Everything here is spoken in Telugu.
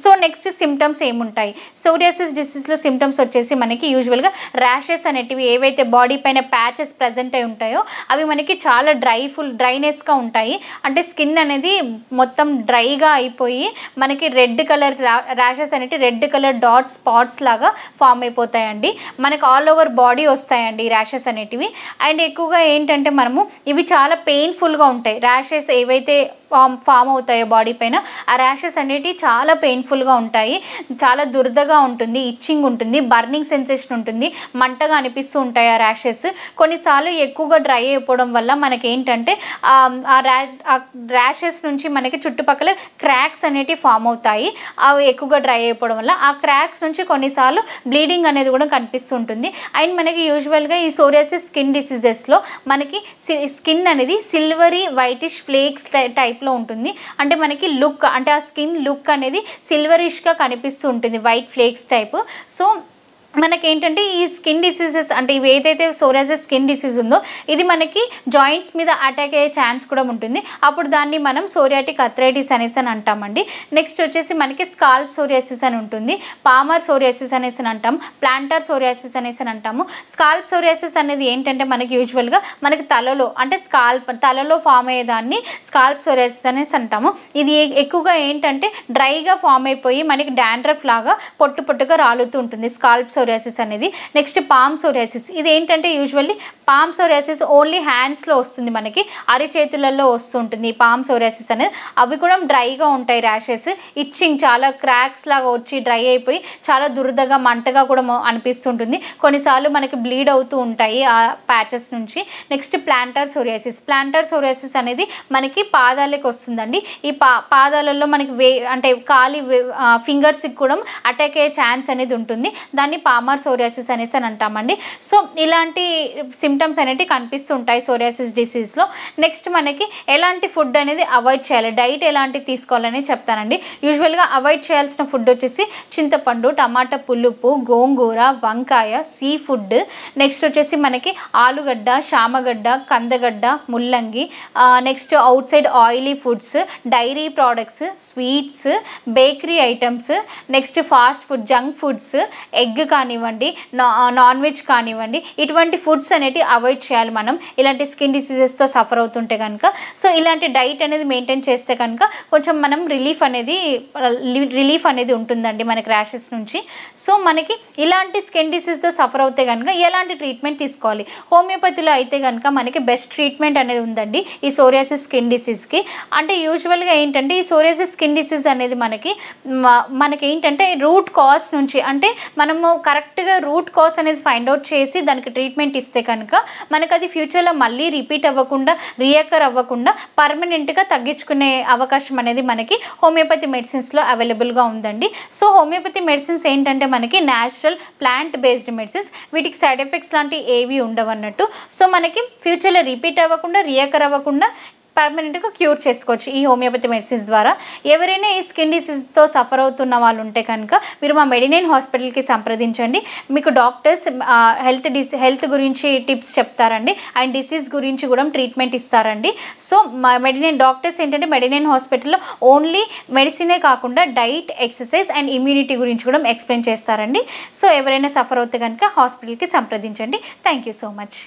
సో నెక్స్ట్ సిమ్టమ్స్ ఏముంటాయి? సోరియాసిస్ డిసీజ్లో సిమ్టమ్స్ వచ్చేసి మనకి యూజువల్గా ర్యాషెస్ అనేటివి ఏవైతే బాడీ పైన ప్యాచెస్ ప్రజెంట్ అయి ఉంటాయో అవి మనకి చాలా డ్రైనెస్గా ఉంటాయి. అంటే స్కిన్ అనేది మొత్తం డ్రైగా అయిపోయి మనకి రెడ్ కలర్ ర్యాషెస్ అనేవి రెడ్ కలర్ స్పాట్స్ లాగా ఫామ్ అయిపోతాయండి. మనకి ఆల్ ఓవర్ బాడీ వస్తాయండి ర్యాషెస్ అనేటివి. అండ్ ఎక్కువగా ఏంటంటే మనము ఇవి చాలా పెయిన్ఫుల్గా ఉంటాయి. ర్యాషెస్ ఏవైతే ఫామ్ అవుతాయో బాడీ పైన ఆ ర్యాషెస్ అనేటివి చాలా పెయిన్ఫుల్గా ఉంటాయి. చాలా దురదగా ఉంటుంది, ఇచ్చింగ్ ఉంటుంది, బర్నింగ్ సెన్సేషన్ ఉంటుంది, మంటగా అనిపిస్తూ ఉంటాయి ఆ ర్యాషెస్. కొన్నిసార్లు ఎక్కువగా డ్రై అయిపోవడం వల్ల మనకి ఏంటంటే ఆ ర్యాషెస్ నుంచి మనకి చుట్టుపక్కల క్రాక్స్ అనేటివి ఫామ్ అవుతాయి. అవి ఎక్కువగా డ్రై అయిపోవడం వల్ల ఆ క్రాక్స్ నుంచి కొన్నిసార్లు బ్లీడింగ్ అనేది కూడా కనిపిస్తూ ఉంటుంది. అండ్ మనకి యూజువల్గా ఈ సోరియాసిస్ స్కిన్ డిసీజెస్లో మనకి స్కిన్ అనేది సిల్వరీ వైటిష్ ఫ్లేక్స్ టైప్లో ఉంటుంది. అంటే మనకి లుక్ అంటే ఆ స్కిన్ లుక్ అనేది సిల్వరిష్గా కనిపిస్తూ ఉంటుంది, వైట్ ఫ్లేక్స్ టైప్. సో మనకేంటంటే ఈ స్కిన్ డిసీజెస్ అంటే ఇవి ఏదైతే సోరియాసిస్ స్కిన్ డిసీజ్ ఉందో ఇది మనకి జాయింట్స్ మీద అటాక్ అయ్యే ఛాన్స్ కూడా ఉంటుంది. అప్పుడు దాన్ని మనం సోరియాటిక్ అర్థరైటిస్ అనేసి అని అంటామండి. నెక్స్ట్ వచ్చేసి మనకి స్కాల్ప్ సోరియాసిస్ అని ఉంటుంది, పామర్ సోరియాసిస్ అనేసి అని అంటాము, ప్లాంటర్ సోరియాసిస్ అనేసి అని అంటాము. స్కాల్ప్ సోరియాసిస్ అనేది ఏంటంటే మనకి యూజువల్గా మనకి తలలో అంటే తలలో ఫామ్ అయ్యేదాన్ని స్కాల్ప్ సోరియాసిస్ అనేసి అంటాము. ఇది ఎక్కువగా ఏంటంటే డ్రైగా ఫామ్ అయిపోయి మనకి డాండ్రఫ్ లాగా పొట్టుగా రాలుతూ ఉంటుంది స్కాల్ప్ సోరియాసిస్ అనేది. నెక్స్ట్ పామ్ సోరియాసిస్, ఇది ఏంటంటే యూజువల్లీ పామ్ సోరియాసిస్ ఓన్లీ హ్యాండ్స్లో వస్తుంది, మనకి అరిచేతులలో వస్తూ ఉంటుంది ఈ పామ్ సోరియాసిస్ అనేది. అవి కూడా డ్రైగా ఉంటాయి ర్యాషెస్, ఇచ్చింగ్ చాలా క్రాక్స్ లాగా వచ్చి డ్రై అయిపోయి చాలా దురదగా మంటగా కూడా అనిపిస్తుంటుంది. కొన్నిసార్లు మనకి బ్లీడ్ అవుతూ ఉంటాయి ఆ ప్యాచెస్ నుంచి. నెక్స్ట్ ప్లాంటర్ సోరియాసిస్ అనేది మనకి పాదాలకు వస్తుందండి. ఈ పాదాలలో మనకి అంటే కాలి ఫింగర్స్కి కూడా అటాక్ అయ్యే ఛాన్స్ అనేది ఉంటుంది. దాన్ని పామర్ సోరియాసిస్ అనేసి అని అంటామండి. సో ఇలాంటి సిమ్టమ్స్ అనేవి కనిపిస్తుంటాయి సోరియాసిస్ డిసీజ్లో. నెక్స్ట్ మనకి ఎలాంటి ఫుడ్ అనేది అవాయిడ్ చేయాలి, డైట్ ఎలాంటి తీసుకోవాలని చెప్తానండి. యూజువల్గా అవాయిడ్ చేయాల్సిన ఫుడ్ వచ్చేసి చింతపండు, టమాటా పులుపు, గోంగూర, వంకాయ, సీ ఫుడ్. నెక్స్ట్ వచ్చేసి మనకి ఆలుగడ్డ, శామగడ్డ, కందగడ్డ, ముల్లంగి. Next outside oily foods, dairy products, sweets, bakery items. Next fast food, junk foods, egg కానివ్వండి, నాన్ వెజ్ కానివ్వండి, ఇటువంటి ఫుడ్స్ అనేవి అవాయిడ్ చేయాలి మనం ఇలాంటి స్కిన్ డిసీజెస్తో సఫర్ అవుతుంటే కనుక. సో ఇలాంటి డైట్ అనేది మెయింటైన్ చేస్తే కనుక కొంచెం మనం రిలీఫ్ అనేది ఉంటుందండి మనకి ర్యాషెస్ నుంచి. సో మనకి ఇలాంటి స్కిన్ డిసీజ్తో సఫర్ అవుతే కనుక ఎలాంటి ట్రీట్మెంట్ తీసుకోవాలి? హోమియోపతిలో అయితే కనుక మనకి బెస్ట్ ట్రీట్మెంట్ అనేది ఉందండి ఈ సోరియాసిస్ స్కిన్ డిసీజ్కి. అంటే యూజువల్గా ఏంటంటే ఈ సోరియాసిస్ స్కిన్ డిసీజ్ అనేది మనకి ఏంటంటే రూట్ కాజ్ నుంచి అంటే మనము కరెక్ట్గా రూట్ కాజ్ అనేది ఫైండ్ అవుట్ చేసి దానికి ట్రీట్మెంట్ ఇస్తే కనుక మనకు అది ఫ్యూచర్లో మళ్ళీ రిపీట్ అవ్వకుండా రీయకర్ అవ్వకుండా పర్మనెంట్గా తగ్గించుకునే అవకాశం అనేది మనకి హోమియోపతి మెడిసిన్స్లో అవైలబుల్గా ఉందండి. సో హోమియోపతి మెడిసిన్స్ ఏంటంటే మనకి న్యాచురల్ ప్లాంట్ బేస్డ్ మెడిసిన్స్, వీటికి సైడ్ ఎఫెక్ట్స్ లాంటివి ఏవి ఉండవన్నట్టు. సో మనకి ఫ్యూచర్లో రిపీట్ అవ్వకుండా రీయకర్ అవ్వకుండా పర్మనెంట్గా క్యూర్ చేసుకోవచ్చు ఈ హోమియోపతి మెడిసిన్స్ ద్వారా. ఎవరైనా ఈ స్కిన్ డిసీజ్తో సఫర్ అవుతున్న వాళ్ళు ఉంటే కనుక మీరు మా మెడినైన్ హాస్పిటల్కి సంప్రదించండి. మీకు డాక్టర్స్ హెల్త్ గురించి టిప్స్ చెప్తారండి అండ్ డిసీజ్ గురించి కూడా ట్రీట్మెంట్ ఇస్తారండి. సో మా డాక్టర్స్ ఏంటంటే మెడినైన్ హాస్పిటల్లో ఓన్లీ మెడిసినే కాకుండా డైట్, ఎక్సర్సైజ్ అండ్ ఇమ్యూనిటీ గురించి కూడా ఎక్స్ప్లెయిన్ చేస్తారండి. సో ఎవరైనా సఫర్ అవుతే కనుక హాస్పిటల్కి సంప్రదించండి. Thank you so much.